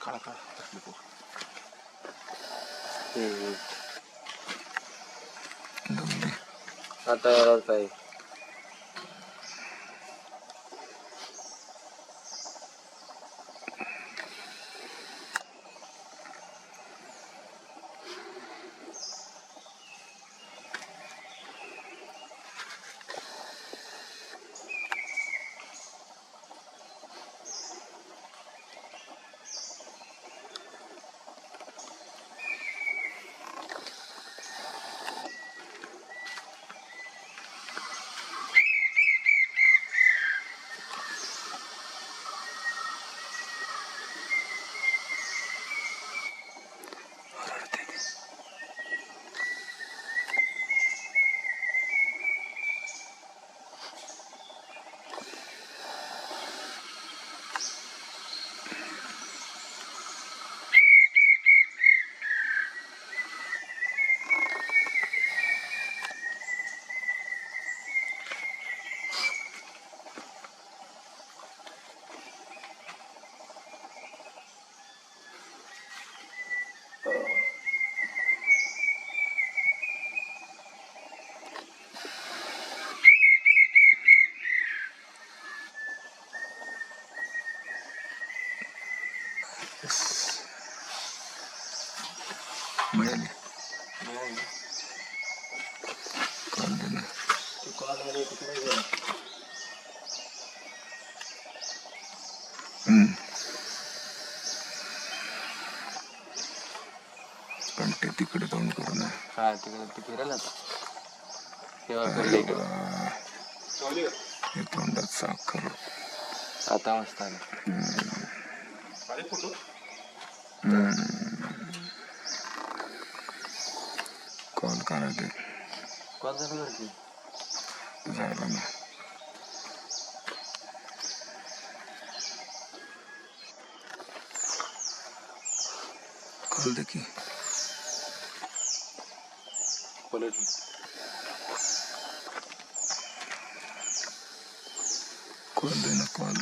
काढा काढा तसली पोर. आता काय मिळाली. पण ते तिकडे तोंड करू नये. हा तिकडे ते फिरेल आता तेव्हा फिरले इकडे हे तोंडात साखर. आता मस्त आलं. कॉल करायचे कॉल झालं की झालं ना. कॉल दे की पलट कॉल दे ना कॉल.